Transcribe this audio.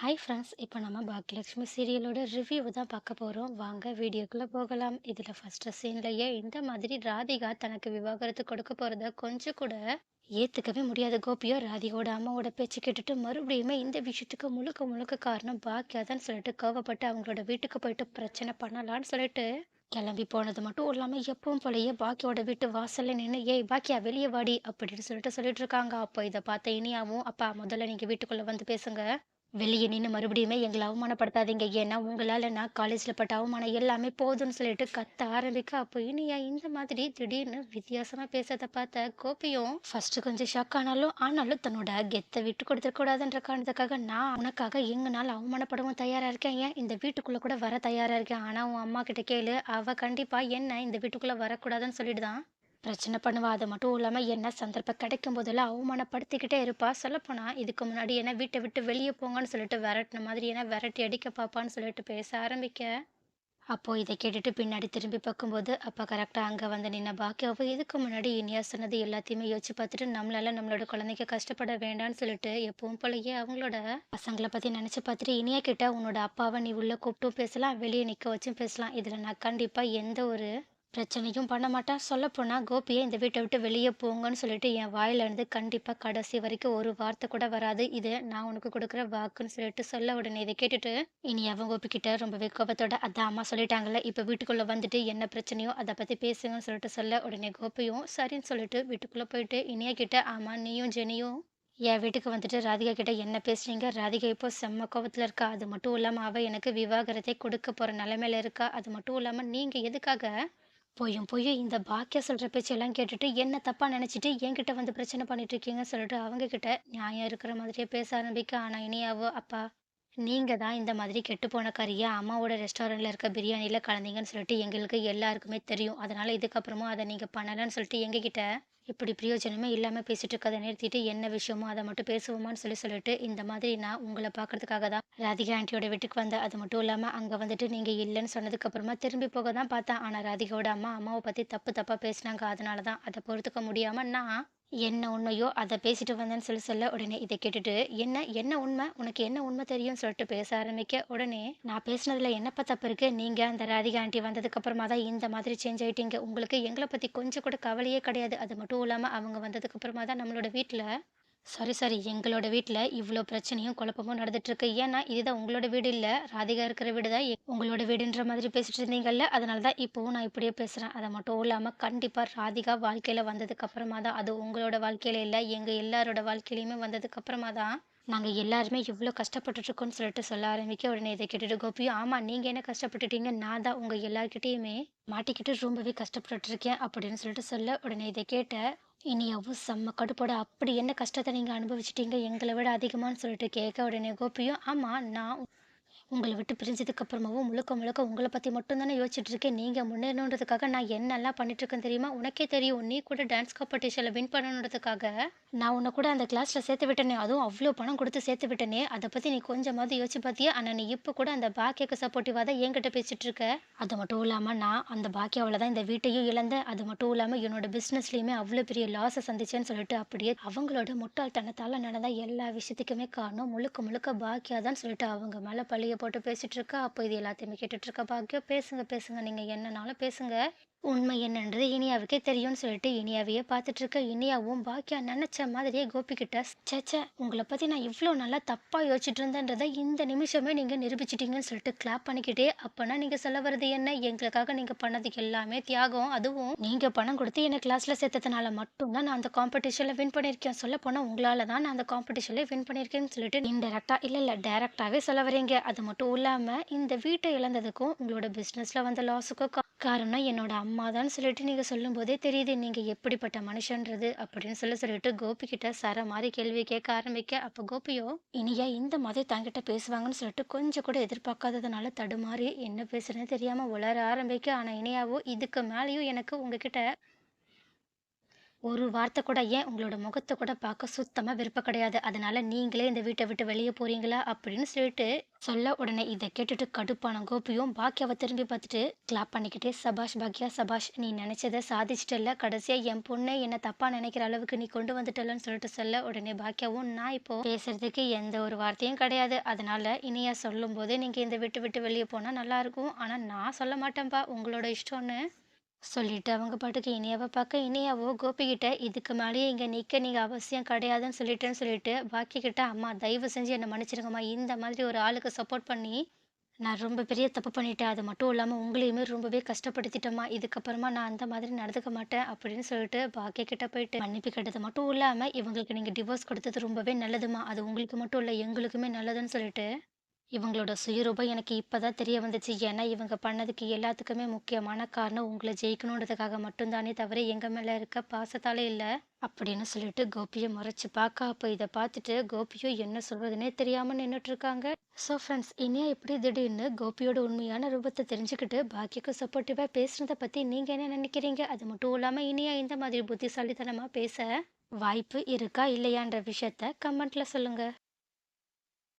Hi friends, இப்போ நம்ம Baakiyalakshmi சீரியலோட review தான் பார்க்க போகிறோம். வாங்க வீடியோக்குள்ளே போகலாம். இதில் ஃபஸ்ட்டு சீன்லையே இந்த மாதிரி ராதிகா தனக்கு விவாகரத்து கொடுக்க போகிறத கொஞ்சம் கூட ஏற்றுக்கவே முடியாது. கோபியோ ராதிகாவோட அம்மாவோட பேச்சு கேட்டுட்டு மறுபடியுமே இந்த விஷயத்துக்கு முழுக்க முழுக்க காரணம் பாக்கியா தான் சொல்லிட்டு கோவப்பட்டு அவங்களோட வீட்டுக்கு போயிட்டு பிரச்சனை பண்ணலான்னு சொல்லிட்டு கிளம்பி போனது மட்டும் இல்லாமல் எப்பவும் போலயே பாக்கியோட வீட்டு வாசல்ல நின்று ஏய் பாக்கியா வெளியே வாடி அப்படின்னு சொல்லிட்டு இருக்காங்க. அப்போ இதை பார்த்த இனியாவும் அப்பா முதல்ல நீங்கள் வீட்டுக்குள்ளே வந்து பேசுங்க, வெளிய நின்னு மறுபடியுமே எங்கள அவமானப்படுத்தாதீங்க. ஏன்னா, உங்களால நான் காலேஜ்ல பட்ட அவமானம் எல்லாமே போதும்ன்னு சொல்லிட்டு கத்த ஆரம்பிக்க, அப்போ இனியா இந்த மாதிரி திடீர்னு வித்தியாசமா பேசுறத பார்த்த கோபியும் ஃபர்ஸ்ட் கொஞ்சம் ஷாக் ஆனாலும் தன்னோட கெத்த விட்டு கொடுத்துட கூடாதுன்ற காரணத்துக்காக நான் உனக்காக எங்கனால அவமானப்படவும் தயாரா இருக்கேன். ஏன் இந்த வீட்டுக்குள்ள கூட வர தயாரா இருக்கேன். ஆனா உன் அம்மா கிட்ட கேளு. அவ கண்டிப்பா என்ன இந்த வீட்டுக்குள்ள வரக்கூடாதுன்னு சொல்லிடுதான் பிரச்சனை பண்ணுவா. அது மட்டும் இல்லாம என்ன சந்தர்ப்பம் கிடைக்கும் போதெல்லாம் அவமானப்படுத்திக்கிட்டே இருப்பா. சொல்லப்போனா இதுக்கு முன்னாடி என்ன வீட்டை விட்டு வெளியே போங்கன்னு சொல்லிட்டு விரட்டின மாதிரி என்ன விரட்டி அடிக்க பாப்பான்னு சொல்லிட்டு பேச ஆரம்பிக்க, அப்போ இதை கேட்டுட்டு பின்னாடி திரும்பி பார்க்கும்போது அப்ப கரெக்டா அங்க வந்து நின்ன பாக்கியாவை இதுக்கு முன்னாடி இனியா சொன்னது எல்லாத்தையுமே யோசிச்சு பார்த்துட்டு நம்மளால நம்மளோட குழந்தைக்கு கஷ்டப்பட வேண்டாம்னு சொல்லிட்டு எப்பவும் போலயே அவங்களோட பசங்களை பத்தி நினைச்சு பார்த்துட்டு இனியா கிட்ட உன்னோட அப்பாவை நீ உள்ள கூப்பிட்டும் பேசலாம், வெளியே நிக்க வச்சும் பேசலாம். இதுல நான் கண்டிப்பா எந்த ஒரு பிரச்சனையும் பண்ண மாட்டான். சொல்லப்போனா கோபியை இந்த வீட்டை விட்டு வெளியே போங்கன்னு சொல்லிட்டு என் வாயில இருந்து கண்டிப்பா கடைசி வரைக்கும் ஒரு வார்த்தை கூட வராது. இது நான் உனக்கு கொடுக்குற வாக்குன்னு சொல்லிட்டு சொல்ல உடனே இதை கேட்டுட்டு இனி அவன் கோபி கிட்ட ரொம்பவே கோபத்தோட அதான் அம்மா சொல்லிட்டாங்கல்ல, இப்ப வீட்டுக்குள்ள வந்துட்டு என்ன பிரச்சனையோ அதை பத்தி பேசுங்கன்னு சொல்லிட்டு சொல்ல உடனே கோபியும் சரின்னு சொல்லிட்டு வீட்டுக்குள்ள போயிட்டு இனியா கிட்ட ஆமா நீயும் ஜெனியும் என் வீட்டுக்கு வந்துட்டு ராதிகா கிட்ட என்ன பேசுறீங்க? ராதிகா இப்போ செம்ம கோவத்துல இருக்கா. அது மட்டும் இல்லாம அவ எனக்கு விவாகரத்தை கொடுக்க போற நிலைமையில இருக்கா. அது மட்டும் இல்லாம நீங்க எதுக்காக பொய்யும் இந்த பாக்கியா சொல்ற பேச்செல்லாம் கேட்டுட்டு என்ன தப்பா நினைச்சிட்டு என்கிட்ட வந்து பிரச்சனை பண்ணிட்டு இருக்கீங்கன்னு சொல்லிட்டு அவங்க கிட்ட நியாயம் இருக்கிற மாதிரியே பேச ஆரம்பிக்க. ஆனா இனியாவோ அப்பா நீங்க தான் இந்த மாதிரி கெட்டுப்போன கறிய அம்மாவோட ரெஸ்டாரண்ட்ல இருக்க பிரியாணில கலந்தீங்கன்னு சொல்லிட்டு எங்களுக்கு எல்லாருக்குமே தெரியும். அதனால இதுக்கப்புறமும் அதை நீங்க பண்ணலன்னு சொல்லிட்டு எங்ககிட்ட இப்படி பிரயோஜனமே இல்லாம பேசிட்டு இருக்கதை நிறுத்திட்டு என்ன விஷயமோ அதை மட்டும் பேசுவோமான்னு சொல்லிட்டு இந்த மாதிரி நான் உங்களை பார்க்கறதுக்காக தான் ராதிகா ஆண்டியோட வீட்டுக்கு வந்தேன். அது மட்டும் இல்லாம அங்க வந்துட்டு நீங்க இல்லைன்னு சொன்னதுக்கு அப்புறமா திரும்பி போக தான் பார்த்தேன். ஆனா ராதிகாவோட அம்மாவை பத்தி தப்பு தப்பா பேசினாங்க. அதனால தான் அதை பொறுத்துக்க முடியாம நான் என்ன உண்மையோ அத பேசிட்டு வந்தேன்னு சொல்ல, உடனே இத கேட்டுட்டு, என்ன உண்மை? உனக்கு என்ன உண்மை தெரியும்னு சொல்லிட்டு பேச ஆரம்பிக்க, உடனே நான் பேசினதுல என்னப்பா தப்பு இருக்கு? நீங்க அந்த ராதிகா ஆண்டி வந்ததுக்கு அப்புறமா தான் இந்த மாதிரி சேஞ்ச் ஆயிட்டீங்க. உங்களுக்கு எங்கள பத்தி கொஞ்சம் கூட கவலையே கிடையாது. அது மட்டும் இல்லாம அவங்க வந்ததுக்கு அப்புறமா தான் நம்மளோட வீட்ல சரி. எங்களோட வீட்ல இவ்ளோ பிரச்சனையும், குழப்பமும் நடந்துட்டுருக்கு. ஏன்னா, இதுதான் உங்களோட வீடு இல்ல. ராதிகா இருக்கிற வீடு தான் உங்களோட வீடுன்ற மாதிரி பேசிட்டு இருந்தீங்கல்ல. அதனால தான் இப்பவும் நான் இப்படியே பேசுறேன். அது மட்டும் இல்லாம கண்டிப்பா ராதிகா வாழ்க்கையில வந்ததுக்கு அப்புறமா தான், அது உங்களோட வாழ்க்கையில இல்ல, எங்க எல்லாரோட வாழ்க்கையிலயுமே வந்ததுக்கு அப்புறமா தான், நாங்க எல்லாருமே இவ்ளோ கஷ்டப்பட்டுட்டு இருக்கோம்னு சொல்லிட்டு சொல்ல ஆரம்பிக்க, உடனே இத கேட்டுட்டு கோபியும், ஆமா நீங்க என்ன கஷ்டப்பட்டுட்டீங்க? நான் தான் உங்க எல்லார்கிட்டயுமே மாட்டிக்கிட்டு ரொம்பவே கஷ்டப்பட்டுட்டு இருக்கேன் அப்படின்னு சொல்லிட்டு சொல்ல, உடனே இத கேட்ட இனியாவும் செம்ம கடுப்போட அப்படி என்ன கஷ்டத்த நீங்க அனுபவிச்சுட்டீங்க எங்கள விட அதிகமான்னு சொல்லிட்டு கேட்க, உடனே கோபியும் ஆமா நான் உங்கள விட்டு பிரிஞ்சதுக்கு அப்புறமாவும் முழுக்க முழுக்க உங்கள பத்தி மட்டும் தானே யோசிச்சுட்டு இருக்கேன். நீங்க முன்னேறணுன்றதுக்காக நான் என்னெல்லாம் பண்ணிட்டு இருக்கேன் தெரியுமா? உனக்கே தெரியும். நீ கூட டான்ஸ் காம்படிஷன்ல வின் பண்ணணுன்றதுக்காக நான் உன்ன கூட அந்த கிளாஸ்ல சேர்த்து விட்டேனே. அதுவும் அவ்ளோ பணம் குடுத்து சேர்த்து விட்டேனே. அத பத்தி நீ கொஞ்சமாவது யோசிச்சு பார்த்தியா? ஆனா நீ இப்ப கூட அந்த பாக்கியாக்கு சப்போர்ட்டிவா தான் என்கிட்ட பேசிட்டு இருக்க. அது மட்டும் இல்லாம நான் அந்த பாக்கியாவால தான் இந்த வீட்டையும் இழந்தேன். அது மட்டும் இல்லாம என்னோட பிசினஸ்லயுமே அவ்ளோ பெரிய லாஸ சந்திச்சேன்னு சொல்லிட்டு அப்படியே அவங்களோட முட்டாள்தனத்தால நடந்த எல்லா விஷயத்துக்குமே காரணம் முழுக்க முழுக்க பாக்கியா தான் சொல்லிட்டு அவங்க மேல பழிய போட்டு பேசிட்டு இருக்கா. அப்போ இது எல்லாத்தையுமே கேட்டுட்டு இருக்க பாக்கியா, பேசுங்க நீங்க என்னனாலும் பேசுங்க. உண்மை என்னன்றது இனியாவுக்கே தெரியும்னு சொல்லிட்டு இனியாவையே பார்த்துட்டு இருக்க. இனியாவும் பாக்கியா நினைச்ச மாதிரியே கோபி கிட்ட ச்சே உங்களை பத்தி நான் இவ்வளோ நல்லா தப்பா யோசிச்சுட்டு இருந்தேன்றதை இந்த நிமிஷமே நீங்க நிரூபிச்சிட்டீங்கன்னு சொல்லிட்டு கிளாப் பண்ணிக்கிட்டே, அப்பனா நீங்க சொல்ல வர்றது என்ன? எங்களுக்காக நீங்க பண்ணது எல்லாமே தியாகம். அதுவும் நீங்க பணம் கொடுத்து என்ன கிளாஸ்ல சேர்த்ததுனால மட்டும்தான் நான் அந்த காம்படிஷன்ல வின் பண்ணியிருக்கேன். சொல்ல போனா உங்களால தான் நான் அந்த காம்படிஷன்ல வின் பண்ணியிருக்கேன்னு சொல்லிட்டு இன்டெரக்டா இல்ல டைரக்டாவே சொல்ல வரீங்க. அது மட்டும் இல்லாம இந்த வீட்டை இழந்ததுக்கும் உங்களோட பிசினஸ்ல வந்த லாஸுக்கும் காரணம் என்னோட அம்மா தான் சொல்லிட்டு நீங்க சொல்லும்போதே தெரியுது நீங்க எப்படிப்பட்ட மனுஷன்றது அப்படின்னு சொல்லிட்டு கோபி கிட்ட சர மாதிரி கேள்வி கேட்க ஆரம்பிக்க. அப்ப கோபியோ இனியா இந்த மாதிரி தங்கிட்ட பேசுவாங்கன்னு சொல்லிட்டு கொஞ்சம் கூட எதிர்பார்க்காததுனால தடுமாறி என்ன பேசுறேன்னு தெரியாம உளர ஆரம்பிக்க. ஆனா இனியாவோ இதுக்கு மேலேயும் எனக்கு உங்ககிட்ட ஒரு வார்த்தை கூட ஏன் உங்களோட முகத்த கூட பார்க்க சுத்தமா விருப்பம் கிடையாது. அதனால நீங்களே இந்த வீட்ட விட்டு வெளிய போறீங்களா? அப்படின்னு சொல்லிட்டு சொல்ல, உடனே இத கேட்டுட்டு கடுப்பான கோபியும் பாக்கியாவ திரும்பி பார்த்துட்டு கிளாப் பண்ணிக்கிட்டே, "சபாஷ் பாக்யா சபாஷ்! நீ நெனச்சத சாதிச்சிட்டல்ல. கடைசியா என் பொண்ணே என்ன தப்பா நெனைக்கிற அளவுக்கு நீ கொண்டு வந்துட்டல்லன்னு" சொல்லிட்டு சொல்ல, உடனே பாக்கியாவும், "நான் இப்போ பேசுறதுக்கு எந்த ஒரு வார்த்தையும் கிடையாது. அதனால இனியா சொல்லும்போது நீங்க இந்த வீட்ட விட்டு வெளிய போனா நல்லாருக்கும். ஆனா நான் சொல்ல மாட்டேன்ப்பா. உங்களோட இஷ்டம்ன்னு" சொல்லிட்டு அவங்க பாட்டுக்கு இனியாவ பார்க்க, இனியாவோ கோபிகிட்ட இதுக்கு மேலேயே இங்க நிக்க நீங்க அவசியம் கிடையாதுன்னு சொல்லிட்டு பாக்கிக்கிட்ட, "அம்மா தயவு செஞ்சு என்ன மன்னிச்சிடுங்கம்மா. இந்த மாதிரி ஒரு ஆளுக்கு சப்போர்ட் பண்ணி நான் ரொம்ப பெரிய தப்பு பண்ணிட்டேன். அது மட்டும் இல்லாம உங்களையுமே ரொம்பவே கஷ்டப்படுத்திட்டேம்மா. இதுக்கப்புறமா நான் அந்த மாதிரி நடந்துக்க மாட்டேன்." அப்படின்னு சொல்லிட்டு பாக்கிய கிட்ட போயிட்டு மன்னிப்பு கேட்டது மட்டும் இல்லாம, "இவங்களுக்கு நீங்க டிவோர்ஸ் குடுத்தது ரொம்பவே நல்லதும்மா. அது உங்களுக்கு மட்டும் இல்ல எங்களுக்குமே நல்லதுன்னு" சொல்லிட்டு இவங்களோட சுயரூபம் எனக்கு இப்பதான் தெரிய வந்துச்சு. ஏன்னா, இவங்க பண்ணதுக்கு எல்லாத்துக்குமே முக்கியமான காரணம் உங்கள ஜெயிக்கணுன்றதுக்காக மட்டும் தானே தவிர, எங்க மேல இருக்க பாசத்தால இல்ல. அப்படின்னு சொல்லிட்டு கோபிய முறைச்சு பார்க்க, அப்ப இத பார்த்துட்டு கோபியும் என்ன சொல்றதுன்னே தெரியாம நின்னுட்டுருக்காங்க. ஸோ ஃப்ரெண்ட்ஸ், இனியா இப்படி திடீர்னு கோபியோட உண்மையான ரூபத்த தெரிஞ்சுக்கிட்டு, பாக்கியக்கு சப்போர்ட்டிவா பேசுனத பத்தி நீங்க என்ன நினைக்கிறீங்க? அது மட்டும் இல்லாம இனியா இந்த மாதிரி புத்திசாலித்தனமா பேச வாய்ப்பு இருக்கா? இல்லையான்ற விஷயத்த கமெண்ட்ல சொல்லுங்க.